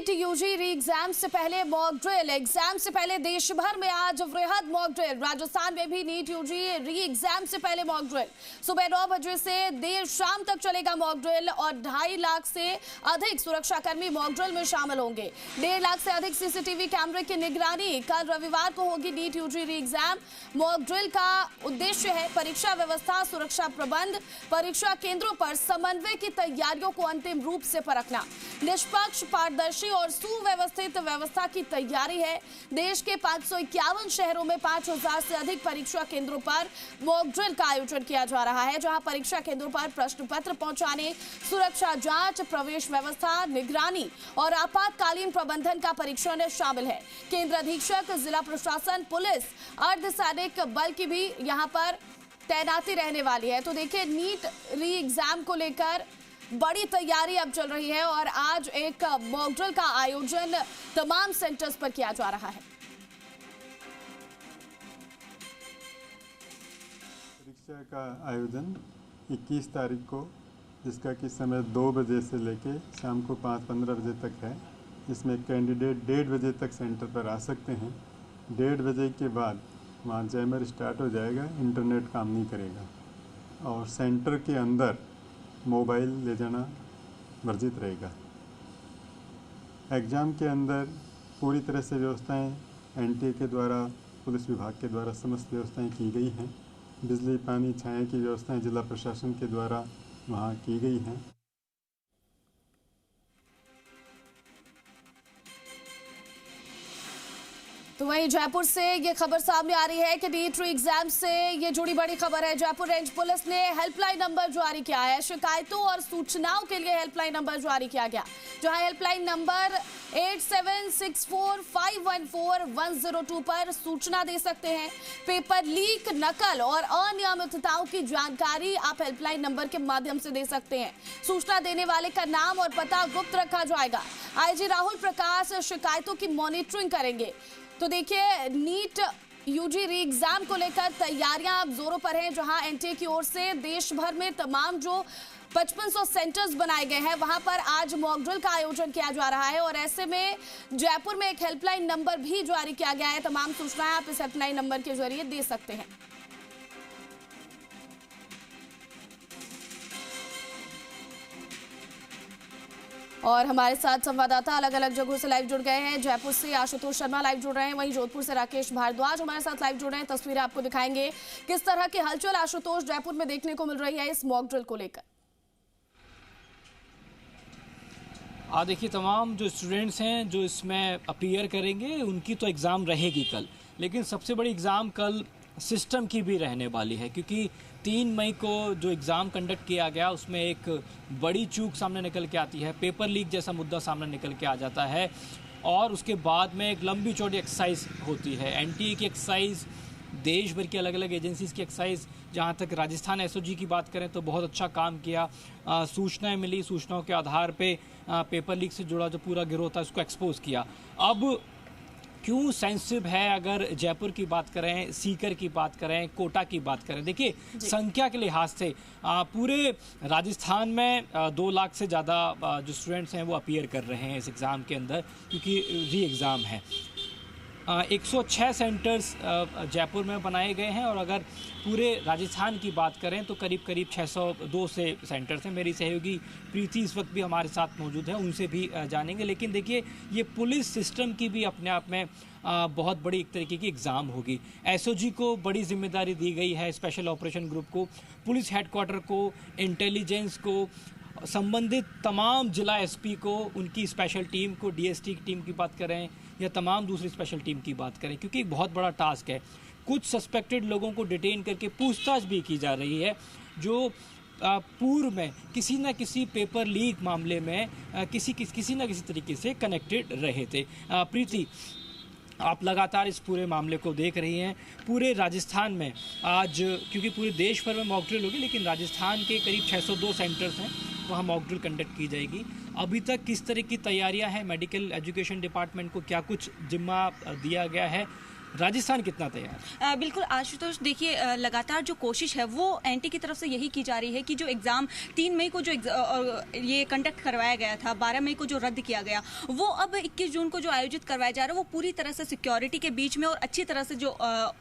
NEET UG re exam से पहले mock drill. Exam से पहले देश भर में आज वृहद मॉक ड्रिल। राजस्थान में भी नीट यूजी री एग्जाम से पहले मॉक ड्रिल। सुबह 9 बजे से देर शाम तक चलेगा मॉक ड्रिल और 2.5 लाख से अधिक सुरक्षाकर्मी मॉक ड्रिल में शामिल होंगे। 1.5 लाख से अधिक सीसीटीवी कैमरे की निगरानी। कल रविवार को होगी NEET UG re exam. Mock drill का उद्देश्य है परीक्षा व्यवस्था, सुरक्षा प्रबंध, परीक्षा केंद्रों पर समन्वय की तैयारियों को अंतिम रूप से परखना। निष्पक्ष, पारदर्शी और सुव्यवस्थित व्यवस्था की तैयारी है। देश के 551 शहरों में 5000 से अधिक परीक्षा केंद्रों पर मॉक ड्रिल का आयोजन किया जा रहा है, जहां परीक्षा केंद्रों पर प्रश्न पत्र पहुंचाने, सुरक्षा जांच, प्रवेश व्यवस्था, निगरानी और आपातकालीन प्रबंधन का परीक्षण शामिल है। केंद्र अधीक्षक, जिला प्रशासन, पुलिस, अर्धसैनिक बल की भी यहां पर तैनाती रहने वाली है। तो देखिए, नीट री एग्जाम को लेकर बड़ी तैयारी अब चल रही है और आज एक मॉक ड्रिल का आयोजन तमाम सेंटर्स पर किया जा रहा है। परीक्षा का आयोजन 21 तारीख को, जिसका कि समय 2 बजे से लेके शाम को 5:15 बजे तक है। इसमें कैंडिडेट 1:30 बजे तक सेंटर पर आ सकते हैं। 1:30 बजे के बाद वहाँ जैमर स्टार्ट हो जाएगा, इंटरनेट काम नहीं करेगा और सेंटर के अंदर मोबाइल ले जाना वर्जित रहेगा। एग्ज़ाम के अंदर पूरी तरह से व्यवस्थाएं एनटीए के द्वारा, पुलिस विभाग के द्वारा समस्त व्यवस्थाएं की गई हैं। बिजली, पानी, छाया की व्यवस्थाएं जिला प्रशासन के द्वारा वहां की गई हैं। तो वहीं जयपुर से ये खबर सामने आ रही है कि नीट री एग्जाम से ये जुड़ी बड़ी खबर है। जयपुर रेंज पुलिस ने हेल्पलाइन नंबर जारी किया है। शिकायतों और सूचनाओं के लिए हेल्पलाइन नंबर जारी किया गया, जहां हेल्पलाइन नंबर 8764514102 पर सूचना दे सकते हैं। पेपर लीक, नकल और अनियमितताओं की जानकारी आप हेल्पलाइन नंबर के माध्यम से दे सकते हैं। सूचना देने वाले का नाम और पता गुप्त रखा जाएगा। आईजी राहुल प्रकाश शिकायतों की मॉनिटरिंग करेंगे। तो देखिए, नीट यूजी री एग्जाम को लेकर तैयारियां अब जोरों पर हैं, जहां एनटीए की ओर से देश भर में तमाम जो 5500 सेंटर्स बनाए गए हैं, वहां पर आज मॉक ड्रिल का आयोजन किया जा रहा है। और ऐसे में जयपुर में एक हेल्पलाइन नंबर भी जारी किया गया है। तमाम सूचनाएं आप इस हेल्पलाइन नंबर के जरिए दे सकते हैं। और हमारे साथ संवाददाता अलग अलग जगहों से लाइव जुड़ गए हैं। जयपुर से आशुतोष शर्मा लाइव जुड़ रहे हैं, वहीं जोधपुर से राकेश भारद्वाज हमारे साथ लाइव जुड़ रहे हैं। तस्वीरें आपको दिखाएंगे। किस तरह की हलचल आशुतोष जयपुर में देखने को मिल रही है इस मॉक ड्रिल को लेकर? देखिए, तमाम जो स्टूडेंट्स हैं जो इसमें अपीयर करेंगे, उनकी तो एग्ज़ाम रहेगी कल, लेकिन सबसे बड़ी एग्ज़ाम कल सिस्टम की भी रहने वाली है, क्योंकि 3 मई को जो एग्ज़ाम कंडक्ट किया गया उसमें एक बड़ी चूक सामने निकल के आती है। पेपर लीक जैसा मुद्दा सामने निकल के आ जाता है और उसके बाद में एक लंबी चौड़ी एक्सरसाइज होती है। एनटीए की एक्सरसाइज, देश भर की अलग अलग एजेंसीज़ की एक्सरसाइज। जहाँ तक राजस्थान एसओजी की बात करें तो बहुत अच्छा काम किया। सूचनाएं मिली, सूचनाओं के आधार पे पेपर लीक से जुड़ा जो पूरा गिरोह था उसको एक्सपोज किया। अब क्यों सेंसिटिव है, अगर जयपुर की बात करें, सीकर की बात करें, कोटा की बात करें, देखिए संख्या के लिहाज से पूरे राजस्थान में 2 लाख से ज़्यादा जो स्टूडेंट्स हैं वो अपीयर कर रहे हैं इस एग्ज़ाम के अंदर, क्योंकि री एग्ज़ाम है। 106 सेंटर्स जयपुर में बनाए गए हैं और अगर पूरे राजस्थान की बात करें तो करीब 602 से सेंटर्स हैं। मेरी सहयोगी प्रीति इस वक्त भी हमारे साथ मौजूद है, उनसे भी जानेंगे। लेकिन देखिए, ये पुलिस सिस्टम की भी अपने आप में बहुत बड़ी एक तरीके की एग्ज़ाम होगी। एसओजी को बड़ी जिम्मेदारी दी गई है, स्पेशल ऑपरेशन ग्रुप को, पुलिस हेडक्वार्टर को, इंटेलिजेंस को, संबंधित तमाम जिला एसपी को, उनकी स्पेशल टीम को, डीएसटी की टीम की बात करें या तमाम दूसरी स्पेशल टीम की बात करें, क्योंकि एक बहुत बड़ा टास्क है। कुछ सस्पेक्टेड लोगों को डिटेन करके पूछताछ भी की जा रही है, जो पूर्व में किसी न किसी पेपर लीक मामले में किसी न किसी तरीके से कनेक्टेड रहे थे। प्रीति, आप लगातार इस पूरे मामले को देख रही हैं। पूरे राजस्थान में आज, क्योंकि पूरे देश भर में मॉक ड्रिल होगी, लेकिन राजस्थान के करीब 602 सेंटर्स हैं, वहाँ मॉक ड्रिल कंडक्ट की जाएगी। अभी तक किस तरह की तैयारियां हैं? मेडिकल एजुकेशन डिपार्टमेंट को क्या कुछ जिम्मा दिया गया है? राजस्थान कितना तैयार? बिल्कुल आशुतोष, देखिए लगातार जो कोशिश है वो एनटी की तरफ से यही की जा रही है कि जो एग्ज़ाम 3 मई को जो ये कंडक्ट करवाया गया था, 12 मई को जो रद्द किया गया, वो अब 21 जून को जो आयोजित करवाया जा रहा है वो पूरी तरह से सिक्योरिटी के बीच में और अच्छी तरह से जो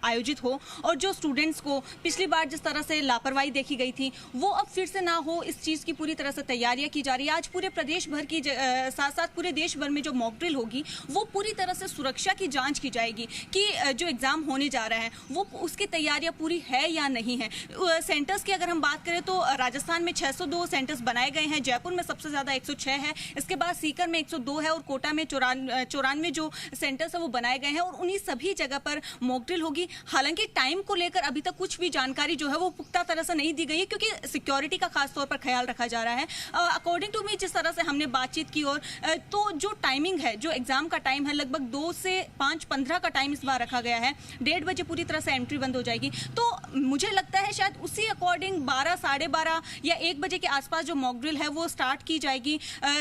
आयोजित हो, और जो स्टूडेंट्स को पिछली बार जिस तरह से लापरवाही देखी गई थी वो अब फिर से ना हो, इस चीज़ की पूरी तरह से तैयारियां की जा रही है। आज पूरे प्रदेश भर की साथ साथ पूरे देश भर में जो मॉक ड्रिल होगी वो पूरी तरह से सुरक्षा की जांच की जाएगी कि जो एग्ज़ाम होने जा रहा है वो उसकी तैयारियां पूरी है या नहीं है। सेंटर्स की अगर हम बात करें तो राजस्थान में 602 सेंटर्स बनाए गए हैं, जयपुर में सबसे ज़्यादा 106 है, इसके बाद सीकर में 102 है और कोटा में 94 जो सेंटर्स है वो बनाए गए हैं और उन्हीं सभी जगह पर मॉक ड्रिल होगी। हालांकि टाइम को लेकर अभी तक कुछ भी जानकारी जो है वो पुख्ता तरह से नहीं दी गई है क्योंकि सिक्योरिटी का खास तौर पर ख्याल रखा जा रहा है। अकॉर्डिंग टू मी, जिस तरह से हमने बातचीत की और तो जो टाइमिंग है, जो एग्जाम का टाइम है, लगभग 2 से 5:15 का टाइम इस बार रखा गया है। 1:30 बजे पूरी तरह से एंट्री बंद हो जाएगी, तो मुझे लगता है शायद उसी अकॉर्डिंग 12, 12:30 या 1 बजे के आसपास जो मॉक ड्रिल है वो स्टार्ट की जाएगी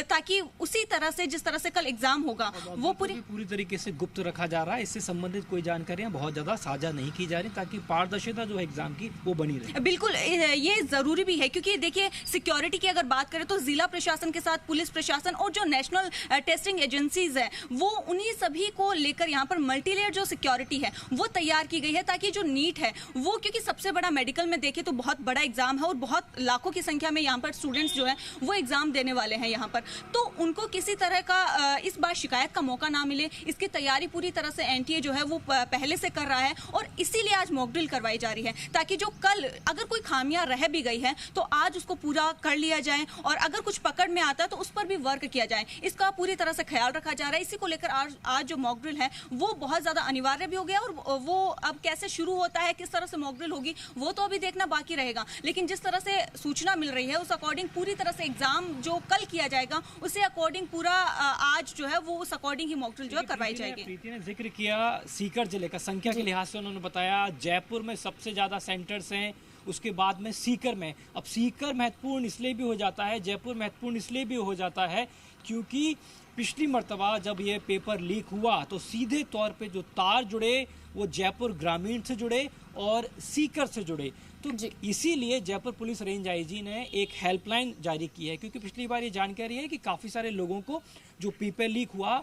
ताकि उसी तरह से जिस तरह से कल एग्जाम होगा वो पूरी तरीके से गुप्त रखा जा रहा है। इससे संबंधित कोई जानकारियां बहुत ज्यादा साझा नहीं की जा रही ताकि पारदर्शिता जो है एग्जाम की वो बनी रहे। बिल्कुल, ये जरूरी भी है क्योंकि देखिए सिक्योरिटी की अगर बात करें तो जिला प्रशासन के साथ पुलिस प्रशासन और जो नेशनल टेस्टिंग एजेंसीज है वो उन्हीं सभी को लेकर यहाँ पर मल्टीलेयर जो सिक्योरिटी है वो तैयार की गई है ताकि जो नीट है वो, क्योंकि सबसे बड़ा मेडिकल में देखें तो बहुत बड़ा एग्जाम है और बहुत लाखों की संख्या में यहाँ पर स्टूडेंट्स जो है वो एग्जाम देने वाले हैं यहाँ पर, तो उनको किसी तरह का इस बार शिकायत का मौका ना मिले, इसकी तैयारी पूरी तरह से एनटीए जो है वो पहले से कर रहा है और इसीलिए आज मॉक ड्रिल करवाई जा रही है ताकि जो कल अगर कोई खामियां रह भी गई है तो आज उसको पूरा कर लिया जाए और अगर कुछ पकड़ में आता है तो उस पर भी वर्क किया जाए। इसका पूरी तरह से ख्याल रखा जा रहा है। इसी को लेकर आज जो मॉक ड्रिल है वो बहुत ज्यादा अनिवार्य भी हो गया और वो अब कैसे शुरू होता है, किस तरह से मॉक ड्रिल होगी वो तो अभी देखना बाकी रहेगा, लेकिन जिस तरह से सूचना मिल रही है उस अकॉर्डिंग पूरी तरह से एग्जाम जो कल किया जाएगा उसे अकॉर्डिंग पूरा आज जो है वो उस अकॉर्डिंग ही मॉक ड्रिल जो है करवाई जाएगी। प्रीति ने जिक्र किया सीकर जिले का, संख्या के लिहाज से उन्होंने बताया जयपुर में सबसे ज्यादा सेंटर्स हैं, उसके बाद में सीकर में। अब सीकर महत्वपूर्ण इसलिए भी हो जाता है, जयपुर महत्वपूर्ण इसलिए भी हो जाता है क्योंकि पिछली मर्तबा जब ये पेपर लीक हुआ तो सीधे तौर पे जो तार जुड़े वो जयपुर ग्रामीण से जुड़े और सीकर से जुड़े, तो इसीलिए जयपुर पुलिस रेंज आईजी ने एक हेल्पलाइन जारी की है क्योंकि पिछली बार ये जानकारी है कि काफ़ी सारे लोगों को जो पेपर लीक हुआ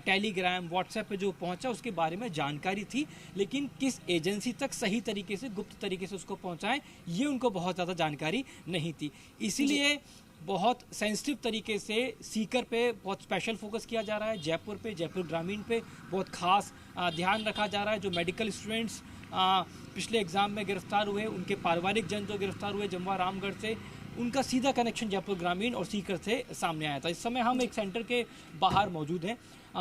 टेलीग्राम व्हाट्सएप पे जो पहुंचा उसके बारे में जानकारी थी, लेकिन किस एजेंसी तक सही तरीके से गुप्त तरीके से उसको पहुंचाएं ये उनको बहुत ज़्यादा जानकारी नहीं थी। इसीलिए बहुत सेंसिटिव तरीके से सीकर पे बहुत स्पेशल फोकस किया जा रहा है, जयपुर पे, जयपुर ग्रामीण पे बहुत खास ध्यान रखा जा रहा है। जो मेडिकल स्टूडेंट्स पिछले एग्ज़ाम में गिरफ्तार हुए, उनके पारिवारिक जन जो गिरफ्तार हुए जमवा रामगढ़ से, उनका सीधा कनेक्शन जयपुर ग्रामीण और सीकर से सामने आया था। इस समय हम एक सेंटर के बाहर मौजूद हैं।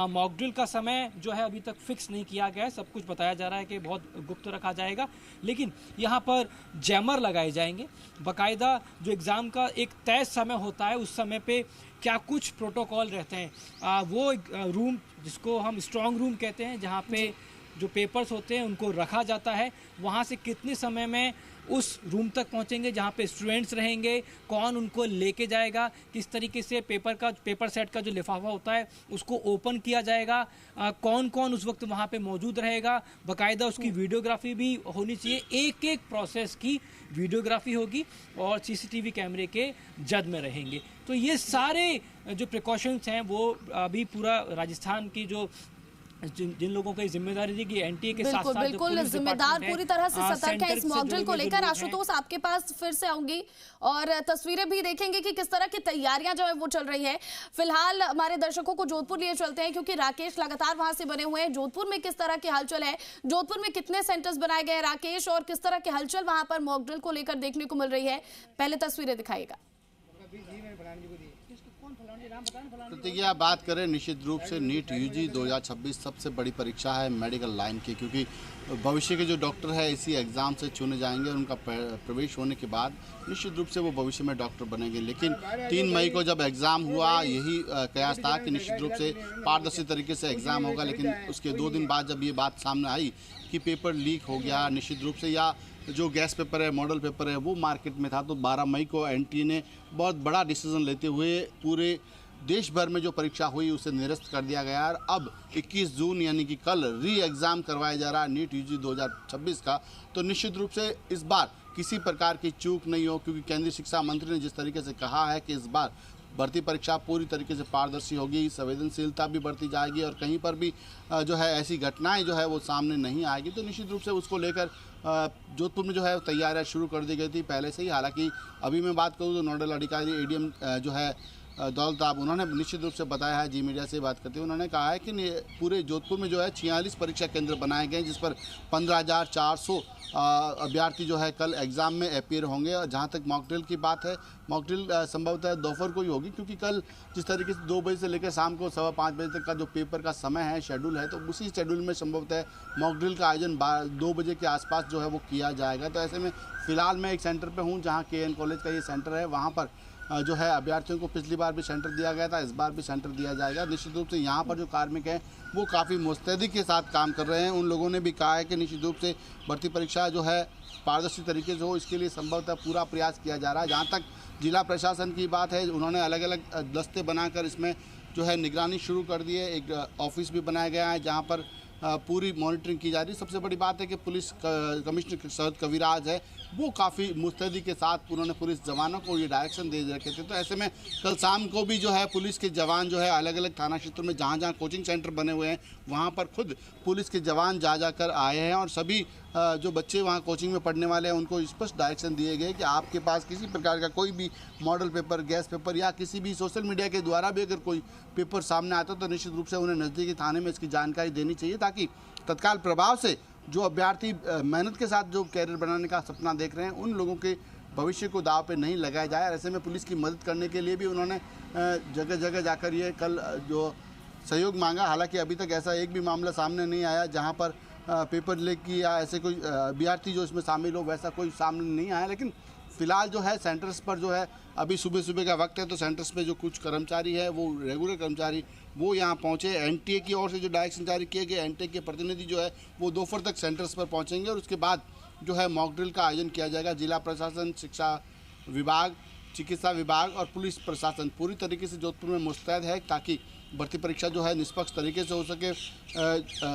मॉक ड्रिल का समय जो है अभी तक फिक्स नहीं किया गया है, सब कुछ बताया जा रहा है कि बहुत गुप्त रखा जाएगा, लेकिन यहाँ पर जैमर लगाए जाएंगे। बाकायदा जो एग्ज़ाम का एक तय समय होता है उस समय पे क्या कुछ प्रोटोकॉल रहते हैं, वो रूम जिसको हम स्ट्रॉन्ग रूम कहते हैं जहाँ पे जो पेपर्स होते हैं उनको रखा जाता है, वहाँ से कितने समय में उस रूम तक पहुंचेंगे जहां पे स्टूडेंट्स रहेंगे, कौन उनको लेके जाएगा, किस तरीके से पेपर सेट का जो लिफाफा होता है उसको ओपन किया जाएगा, कौन कौन उस वक्त वहां पे मौजूद रहेगा, बाकायदा उसकी वीडियोग्राफी भी होनी चाहिए, एक एक प्रोसेस की वीडियोग्राफी होगी और सीसीटीवी कैमरे के जद में रहेंगे। तो ये सारे जो प्रिकॉशंस हैं वो अभी पूरा राजस्थान की जो जिन लोगों को जिम्मेदारी दी गई एनटीए के साथ साथ बिल्कुल जिम्मेदार पूरी तरह से सतर्क है इस मॉक ड्रिल को लेकर। आशुतोष आपके पास फिर से आऊंगी और तस्वीरें भी देखेंगे कि किस तरह की तैयारियां जो है वो चल रही है। फिलहाल हमारे दर्शकों को जोधपुर लिए चलते हैं क्योंकि राकेश लगातार वहां से बने हुए हैं। जोधपुर में किस तरह की हलचल है, जोधपुर में कितने सेंटर्स बनाए गए राकेश, और किस तरह की हलचल वहां पर मॉक ड्रिल को लेकर देखने को मिल रही है, पहले तस्वीरें दिखाइएगा। प्रतिज्ञा बात करें, निश्चित रूप से नीट यूजी 2026 सबसे बड़ी परीक्षा है मेडिकल लाइन की, क्योंकि भविष्य के जो डॉक्टर है इसी एग्ज़ाम से चुने जाएंगे। उनका प्रवेश होने के बाद निश्चित रूप से वो भविष्य में डॉक्टर बनेंगे। लेकिन 3 मई को जब एग्ज़ाम हुआ यही कयास था कि निश्चित रूप से पारदर्शी तरीके से एग्ज़ाम होगा, लेकिन उसके 2 दिन बाद जब ये बात सामने आई कि पेपर लीक हो गया निश्चित रूप से, या जो गैस पेपर है, मॉडल पेपर है वो मार्केट में था, तो 12 मई को एनटीए ने बहुत बड़ा डिसीजन लेते हुए पूरे देश भर में जो परीक्षा हुई उसे निरस्त कर दिया गया और अब 21 जून यानी कि कल री एग्ज़ाम करवाया जा रहा है नीट यूजी 2026 का। तो निश्चित रूप से इस बार किसी प्रकार की चूक नहीं हो, क्योंकि केंद्रीय शिक्षा मंत्री ने जिस तरीके से कहा है कि इस बार भर्ती परीक्षा पूरी तरीके से पारदर्शी होगी, संवेदनशीलता भी बढ़ती जाएगी और कहीं पर भी जो है ऐसी घटनाएं जो है वो सामने नहीं आएगी। तो निश्चित रूप से उसको लेकर जोधपुर में जो है तैयारियां शुरू कर दी गई थी पहले से ही। हालांकि अभी मैं बात करूं तो नोडल अधिकारी एडीएम जो है दौलताब, उन्होंने निश्चित रूप से बताया है, जी मीडिया से बात करते हुए उन्होंने कहा है कि पूरे जोधपुर में जो है 46 परीक्षा केंद्र बनाए गए, जिस पर 15,400 अभ्यर्थी जो है कल एग्ज़ाम में अपीयर होंगे। और जहां तक मॉक ड्रिल की बात है, मॉक ड्रिल संभवतः दोपहर को ही होगी, क्योंकि कल जिस तरीके से 2 बजे से लेकर शाम को 5:15 बजे तक का जो पेपर का समय है, शेड्यूल है, तो उसी शेड्यूल में संभवतः मॉक ड्रिल का आयोजन 2 बजे के आसपास जो है वो किया जाएगा। तो ऐसे में फ़िलहाल मैं एक सेंटर पर हूँ जहाँ KN कॉलेज का ये सेंटर है, वहाँ पर जो है अभ्यर्थियों को पिछली बार भी सेंटर दिया गया था, इस बार भी सेंटर दिया जाएगा। निश्चित रूप से यहाँ पर जो कार्मिक हैं वो काफ़ी मुस्तैदी के साथ काम कर रहे हैं। उन लोगों ने भी कहा है कि निश्चित रूप से भर्ती परीक्षा जो है पारदर्शी तरीके से हो, इसके लिए संभवतः पूरा प्रयास किया जा रहा है। जहाँ तक जिला प्रशासन की बात है, उन्होंने अलग अलग दस्ते बनाकर इसमें जो है निगरानी शुरू कर दी है। एक ऑफिस भी बनाया गया है जहाँ पर पूरी मॉनिटरिंग की जा रही है। सबसे बड़ी बात है कि पुलिस कमिश्नर शरद कविराज है, वो काफ़ी मुस्तैदी के साथ उन्होंने पुलिस जवानों को ये डायरेक्शन दे रखे थे। तो ऐसे में कल शाम को भी जो है पुलिस के जवान जो है अलग अलग थाना क्षेत्रों में जहाँ जहाँ कोचिंग सेंटर बने हुए हैं वहाँ पर खुद पुलिस के जवान जा जाकर आए हैं और सभी जो बच्चे वहाँ कोचिंग में पढ़ने वाले हैं उनको स्पष्ट डायरेक्शन दिए गए कि आपके पास किसी प्रकार का कोई भी मॉडल पेपर, गैस पेपर या किसी भी सोशल मीडिया के द्वारा भी अगर कोई पेपर सामने आता तो निश्चित रूप से उन्हें नज़दीकी थाने में इसकी जानकारी देनी चाहिए, ताकि तत्काल प्रभाव से जो अभ्यर्थी मेहनत के साथ जो कैरियर बनाने का सपना देख रहे हैं उन लोगों के भविष्य को दाव पे नहीं लगाया जाए। ऐसे में पुलिस की मदद करने के लिए भी उन्होंने जगह जगह जाकर ये कल जो सहयोग मांगा। हालांकि अभी तक ऐसा एक भी मामला सामने नहीं आया जहां पर पेपर लीक की या ऐसे कोई अभ्यर्थी जो इसमें शामिल हो वैसा कोई सामने नहीं आया। लेकिन फिलहाल जो है सेंटर्स पर जो है अभी सुबह सुबह का वक्त है, तो सेंटर्स पे जो कुछ कर्मचारी है वो रेगुलर कर्मचारी वो यहाँ पहुँचे। एनटीए की ओर से जो डायरेक्शन जारी किए गए, एनटीए के प्रतिनिधि जो है वो दोपहर तक सेंटर्स पर पहुँचेंगे और उसके बाद जो है मॉक ड्रिल का आयोजन किया जाएगा। जिला प्रशासन, शिक्षा विभाग, चिकित्सा विभाग और पुलिस प्रशासन पूरी तरीके से जोधपुर में मुस्तैद है ताकि भर्ती परीक्षा जो है निष्पक्ष तरीके से हो सके।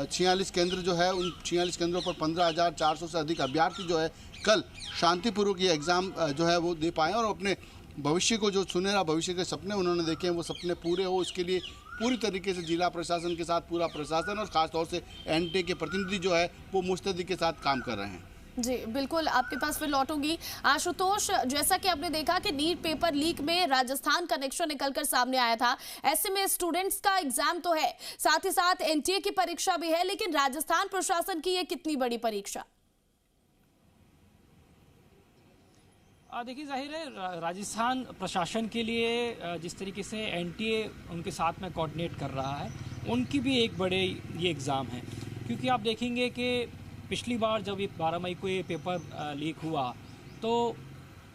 46 केंद्र जो है उन 46 केंद्रों पर 15,400 से अधिक अभ्यर्थी जो है कल शांतिपूर्वक ये एग्ज़ाम जो है वो दे पाएँ और अपने भविष्य को जो सुनहरा भविष्य के सपने उन्होंने देखे हैं वो सपने पूरे हो, इसके लिए पूरी तरीके से जिला प्रशासन के साथ पूरा प्रशासन और ख़ासतौर से एनटीए के प्रतिनिधि जो है वो मुस्तैदी के साथ काम कर रहे हैं। जी बिल्कुल, आपके पास फिर लौटूंगी। आशुतोष, जैसा कि आपने देखा कि नीट पेपर लीक में राजस्थान का कनेक्शन निकलकर सामने आया था, ऐसे में स्टूडेंट्स का एग्जाम तो है, साथ ही साथ एनटीए की परीक्षा भी है, लेकिन राजस्थान प्रशासन की ये कितनी बड़ी परीक्षा? देखिए, जाहिर है राजस्थान प्रशासन के लिए जिस तरीके से एनटीए उनके साथ में कोऑर्डिनेट कर रहा है, उनकी भी एक बड़े ये एग्ज़ाम है। क्योंकि आप देखेंगे कि पिछली बार जब ये 12 मई को ये पेपर लीक हुआ तो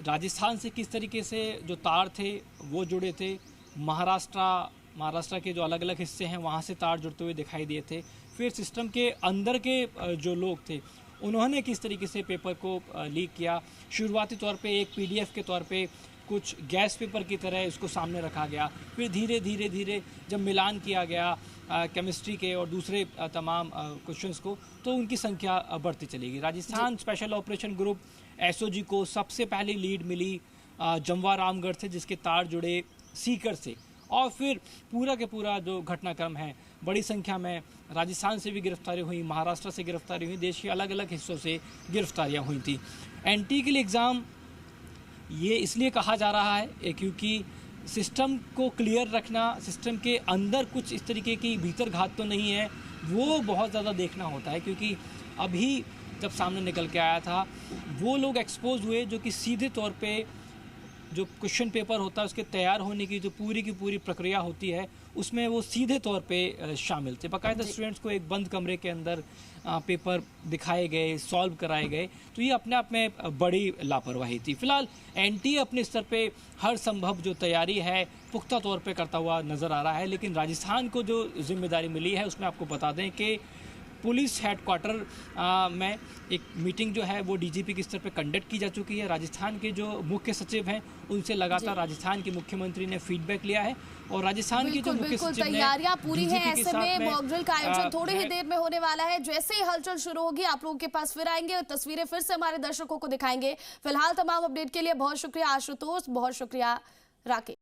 राजस्थान से किस तरीके से जो तार थे वो जुड़े थे, महाराष्ट्र के जो अलग अलग हिस्से हैं वहाँ से तार जुड़ते हुए दिखाई दिए थे। फिर सिस्टम के अंदर के जो लोग थे उन्होंने किस तरीके से पेपर को लीक किया। शुरुआती तौर पे एक पीडीएफ के तौर पे कुछ गैस पेपर की तरह इसको सामने रखा गया, फिर धीरे धीरे जब मिलान किया गया केमिस्ट्री के और दूसरे तमाम क्वेश्चंस को, तो उनकी संख्या बढ़ती चलेगी। Rajasthan special operation group SOG को सबसे पहले लीड मिली जमवा रामगढ़ से, जिसके तार जुड़े सीकर से, और फिर पूरा के पूरा जो घटनाक्रम है बड़ी संख्या में राजस्थान से भी गिरफ्तारी हुई, महाराष्ट्र से गिरफ्तारी हुई, देश के अलग अलग हिस्सों से गिरफ्तारियां हुई थी। एनटीए के लिए एग्ज़ाम ये इसलिए कहा जा रहा है क्योंकि सिस्टम को क्लियर रखना, सिस्टम के अंदर कुछ इस तरीके की भीतर घात तो नहीं है, वो बहुत ज़्यादा देखना होता है। क्योंकि अभी जब सामने निकल के आया था वो लोग एक्सपोज हुए जो कि सीधे तौर पे जो क्वेश्चन पेपर होता है उसके तैयार होने की जो पूरी की पूरी प्रक्रिया होती है उसमें वो सीधे तौर पे शामिल थे। बाकायदा स्टूडेंट्स को एक बंद कमरे के अंदर पेपर दिखाए गए, सॉल्व कराए गए, तो ये अपने आप में बड़ी लापरवाही थी। फिलहाल एनटीए अपने स्तर पे हर संभव जो तैयारी है पुख्ता तौर पे करता हुआ नज़र आ रहा है, लेकिन राजस्थान को जो जिम्मेदारी मिली है उसमें आपको बता दें कि पुलिस हेडक्वार्टर में एक मीटिंग जो है वो डीजीपी के स्तर पर कंडक्ट की जा चुकी है। राजस्थान के जो मुख्य सचिव हैं उनसे लगातार राजस्थान के मुख्यमंत्री ने फीडबैक लिया है और राजस्थान की जो मुख्य सचिव ने तैयारियां पूरी हैं। ऐसे में मॉक ड्रिल का आयोजन थोड़ी ही है। देर में होने वाला है। जैसे ही हलचल शुरू होगी आप लोगों के पास फिर आएंगे और तस्वीरें फिर से हमारे दर्शकों को दिखाएंगे। फिलहाल तमाम अपडेट के लिए बहुत शुक्रिया आशुतोष, बहुत शुक्रिया राकेश।